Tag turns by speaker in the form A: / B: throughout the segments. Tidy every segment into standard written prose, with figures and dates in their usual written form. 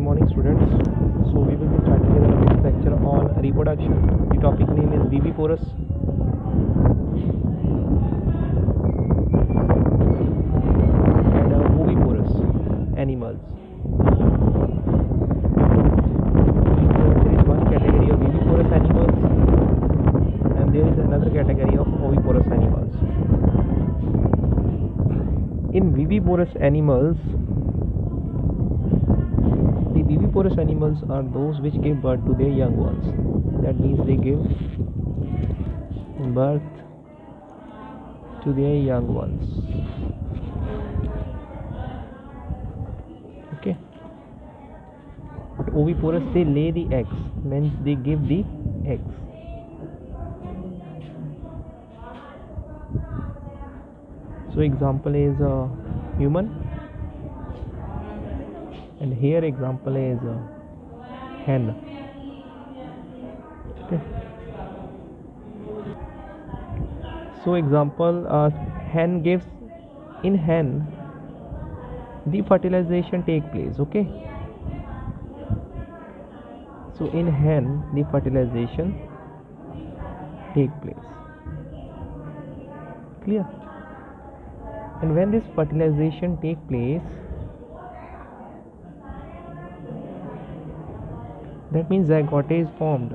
A: morning, students. So we will be starting with our next lecture on reproduction. The topic name is viviporous. And oviporous animals. There is one category of viviporous animals, and there is another category of oviporous animals. In viviporous animals, the viviporous animals are those which give birth to their young ones. That means they give birth to their young ones. Okay. But oviporous, they lay the eggs, means they give the eggs. So example is human, and here example is hen. Okay. So example, hen gives, in hen the fertilization take place. Okay. So in hen the fertilization take place. Clear? And when this fertilization take place, that means zygote is formed,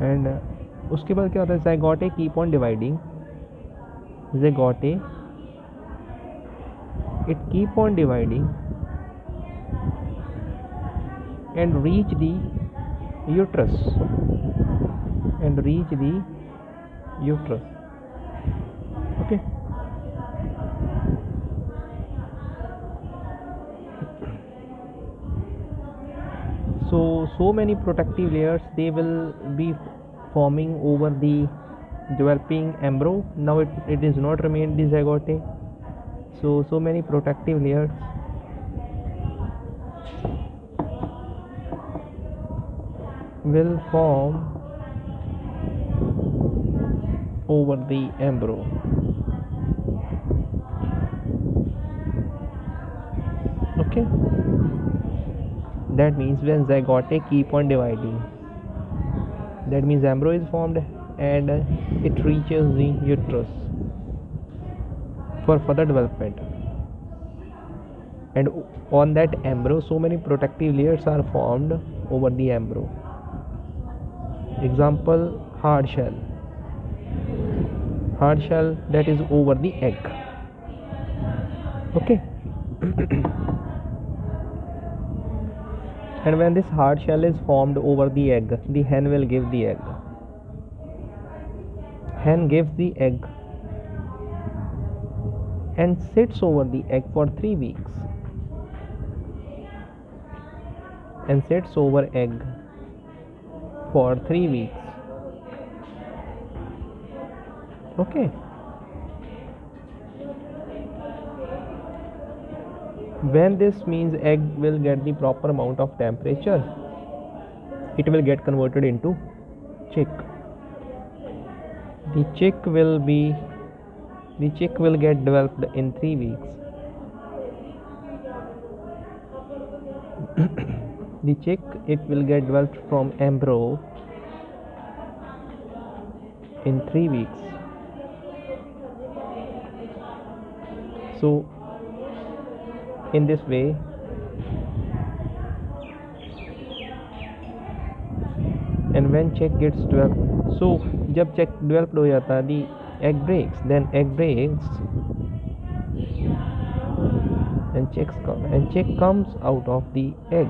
A: and उसके बाद क्या होता है, zygote keep on dividing. Zygote, it keep on dividing and reach the uterus, Okay. So many protective layers, they will be forming over the developing embryo. Now it is not remain the zygote. So many protective layers will form over the embryo. Okay. That means when zygote keep on dividing, that means embryo is formed and it reaches the uterus for further development. And on that embryo, so many protective layers are formed over the embryo. Example, hard shell. Hard shell, that is over the egg. Okay. And when this hard shell is formed over the egg, the hen will give the egg. Hen gives the egg and sits over the egg for 3 weeks. And sits over egg for 3 weeks. Okay. When this means egg will get the proper amount of temperature, it will get converted into chick. The chick will get developed in 3 weeks. The chick, it will get developed from embryo in 3 weeks. So in this way, and when chick gets developed, so जब chick developed हो जाता है, the egg breaks, then egg breaks and chick comes out of the egg.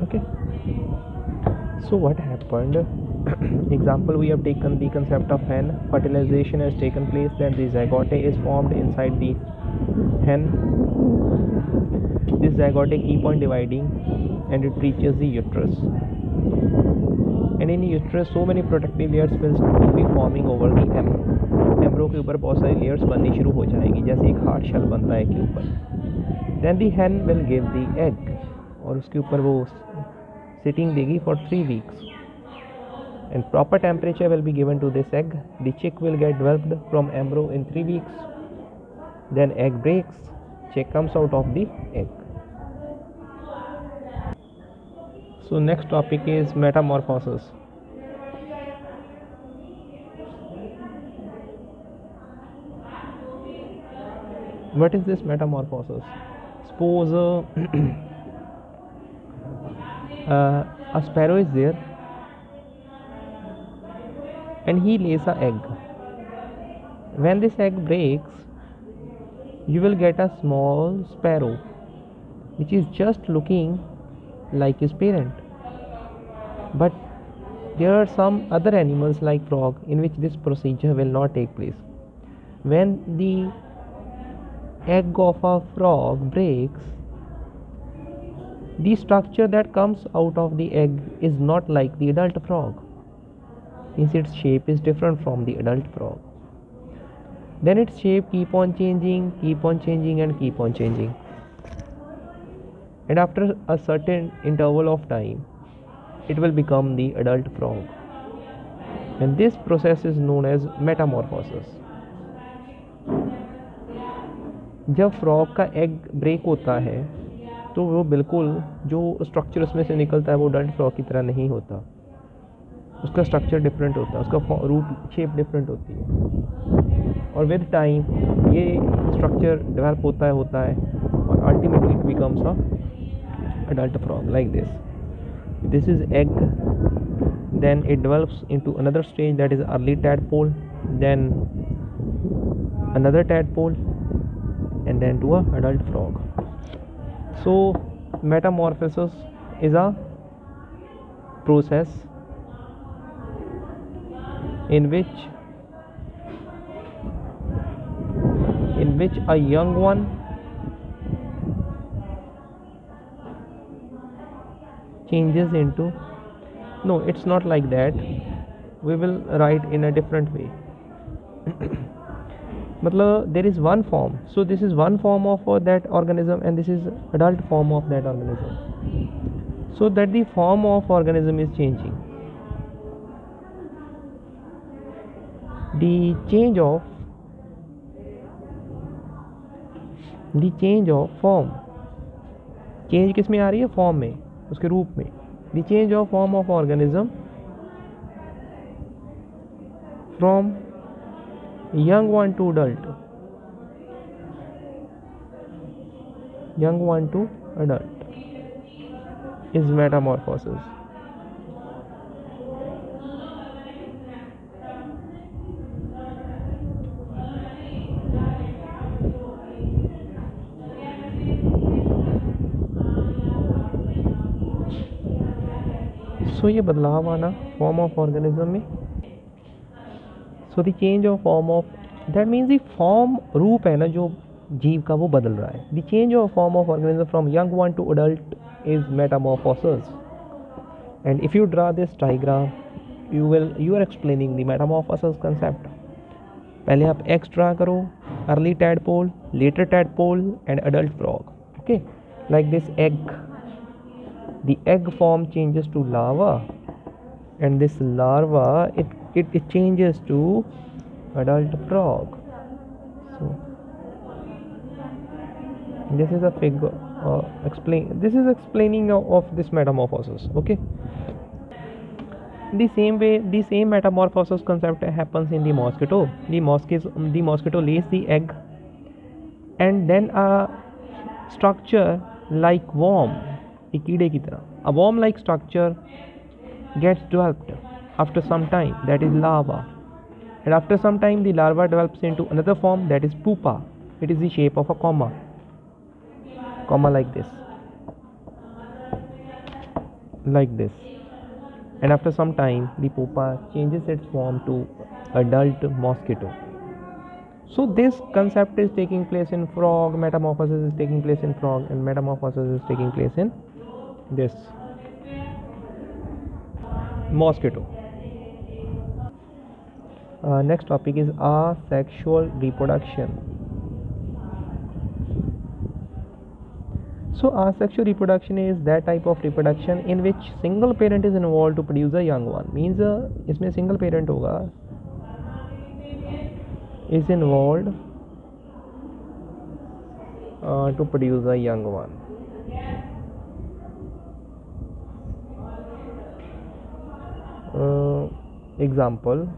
A: Okay. So what happened? Example, we have taken the concept of hen. Fertilization has taken place, then the zygote is formed inside the hen. This zygote keep on dividing and it reaches the uterus. And in the uterus, so many protective layers will be forming over the embryo. Embryo के ऊपर बहुत सारी layers बननी शुरू हो जाएंगी, जैसे एक hard shell बनता है के ऊपर. Then the hen will give the egg, और उसके ऊपर वो sitting देगी for 3 weeks, and proper temperature will be given to this egg. The chick will get developed from embryo in 3 weeks. Then egg breaks, chick comes out of the egg. So next topic is metamorphosis. What is this metamorphosis? Suppose a sparrow is there and he lays an egg. When this egg breaks, you will get a small sparrow which is just looking like his parent. But there are some other animals like frog in which this procedure will not take place. When the egg of a frog breaks, the structure that comes out of the egg is not like the adult frog. Means its shape is different from the adult frog. Then its shape keep on changing and keep on changing. And after a certain interval of time, it will become the adult frog. And this process is known as metamorphosis. जब frog का egg break होता है तो वो बिल्कुल जो structure उसमें से निकलता है वो अडल्ट फ्रॉग की तरह नहीं होता, उसका स्ट्रक्चर डिफरेंट होता है, उसका रूट शेप डिफरेंट होती है, और विद टाइम ये स्ट्रक्चर डेवलप होता है और ultimately it becomes a adult frog like this. This is egg, then it develops into another stage, that is early tadpole, then another tadpole, and then to a adult frog. So metamorphosis is a process in which a young one changes into, no, it's not like that, we will write in a different way. मतलब there is one form, so this is one form of that organism and this is adult form of that organism, so that the form of organism is changing. The change of form, change किस में आ रही है? Form में, उसके रूप में. The change of form of organism from young one to adult, is metamorphosis. So ये बदलाव आना फॉर्म ऑफ ऑर्गेनिज्म में. So the change of form of, that means the form, रूप है ना जो जीव का वो बदल रहा है. The change of form of organism from young one to adult is metamorphosis. And if you draw this diagram you are explaining the metamorphosis concept. पहले आप एक्स ड्रा करो, early tadpole, later tadpole and adult frog. Okay, like this egg, the egg form changes to larva, and this larva it changes to adult frog. So this is a figure this is explaining of this metamorphosis. Okay, the same metamorphosis concept happens in the mosquito. The mosquito lays the egg, and then a structure like worm, एक कीड़े की तरह, a worm like structure gets developed after some time, that is larva, and after some time the larva develops into another form, that is pupa. It is the shape of a comma like this, and after some time the pupa changes its form to adult mosquito. So this concept is taking place in frog, metamorphosis is taking place in frog, and metamorphosis is taking place in this mosquito. Next topic is asexual reproduction. So asexual reproduction is that type of reproduction in which single parent is involved to produce a young one. Means इसमें single parent होगा, is involved to produce a young one. Example,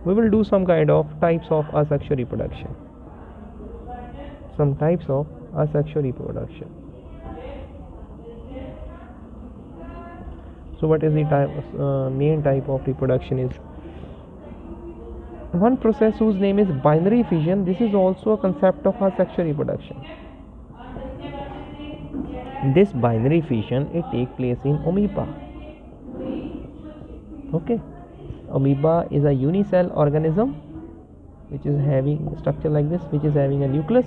A: we will do some kind of types of asexual reproduction. Some types of asexual reproduction. So what is the main type of reproduction is one process whose name is binary fission. This is also a concept of asexual reproduction. This binary fission, it takes place in amoeba. Okay, amoeba is a unicell organism which is having a structure like this, which is having a nucleus.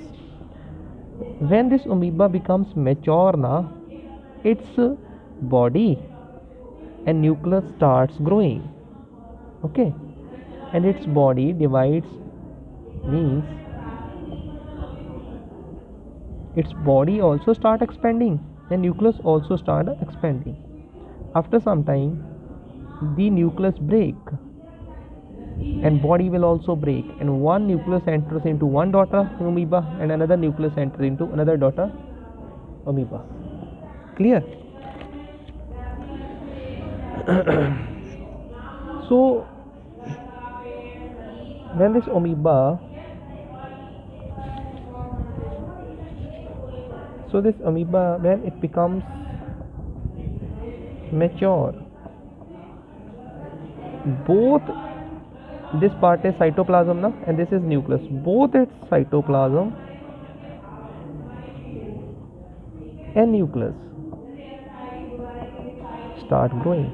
A: When this amoeba becomes mature now, its body and nucleus starts growing. Okay, and its body divides, means its body also start expanding and nucleus also start expanding. After some time, the nucleus break and body will also break, and one nucleus enters into one daughter amoeba and another nucleus enters into another daughter amoeba. Clear? So when this amoeba, when it becomes mature, both this part is cytoplasm now and this is nucleus, both its cytoplasm and nucleus start growing.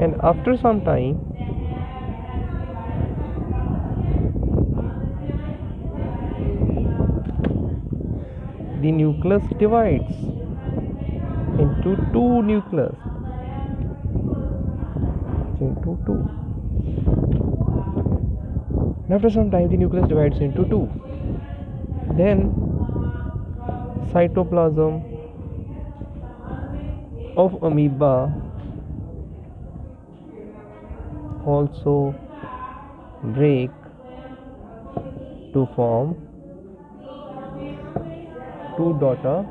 A: And after some time, the nucleus divides into two nucleus, into two. And after some time, the nucleus divides into two. Then cytoplasm of amoeba also break to form two daughter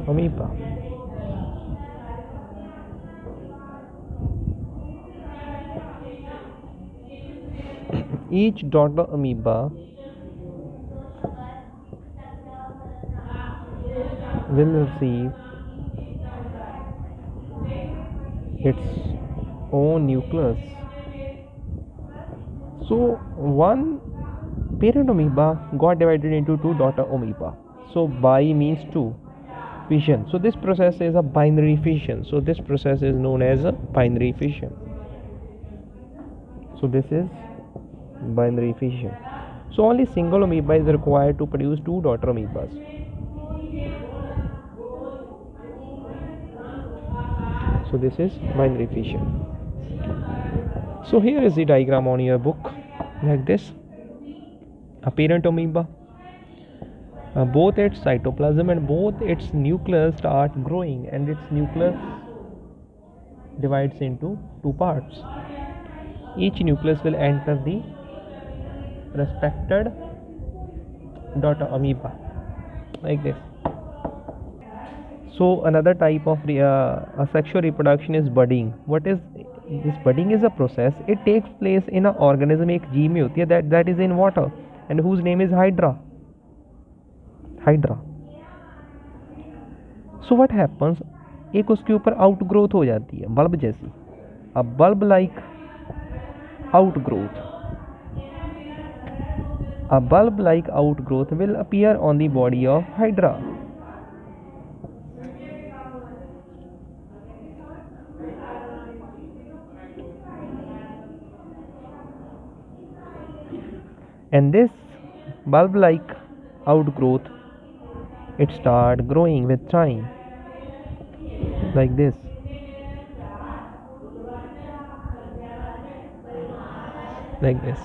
A: amoeba. Each daughter amoeba will receive its own nucleus. So one parent amoeba got divided into two daughter amoeba. So bi means two, fission. So this process is a binary fission. So this process is known as a binary fission. So this is binary fission. So only single amoeba is required to produce two daughter amoebas. So this is binary fission. So here is the diagram on your book, like this. A parent amoeba, both its cytoplasm and both its nucleus start growing, and its nucleus divides into two parts. Each nucleus will enter the respected daughter amoeba, like this. So another type of asexual reproduction is budding. What is this? Budding is a process. It takes place in an organism. एक जीव में होती है that is in water and whose name is Hydra. So what happens? एक उसके ऊपर outgrowth हो जाती है बल्ब जैसी. A bulb like outgrowth. A bulb like outgrowth will appear on the body of Hydra. And this bulb like outgrowth, it start growing with time, like this. like this.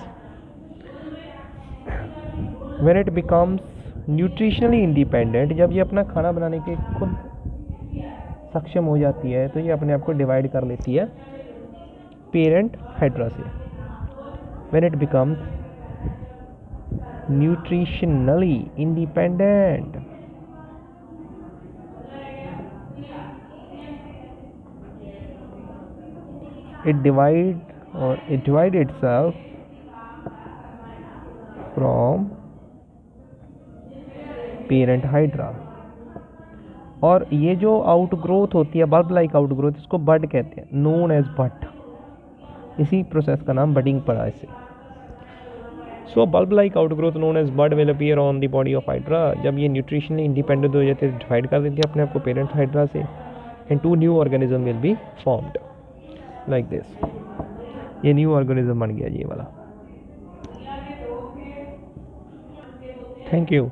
A: When it becomes nutritionally independent, जब ये अपना खाना बनाने के खुद सक्षम हो जाती है तो ये अपने आप को डिवाइड कर लेती है पेरेंट हाइड्रा से. When it becomes nutritionally independent, it divide itself from parent hydra. और ये जो आउटग्रोथ होती है, बल्ब लाइक आउटग्रोथ, इसको बड कहते हैं, नोन एज बड. इसी प्रोसेस का नाम बडिंग पड़ा इसे. So bulb like outgrowth known as bud will appear on the body of hydra. जब ये न्यूट्रिशनली इंडिपेंडेंट हो जाते हैं, डिवाइड कर देते हैं अपने आप को पेरेंट हाइड्रा से, and 2 new organism will be formed like this. ये न्यू ऑर्गेनिज्म बन गया ये वाला. Thank you.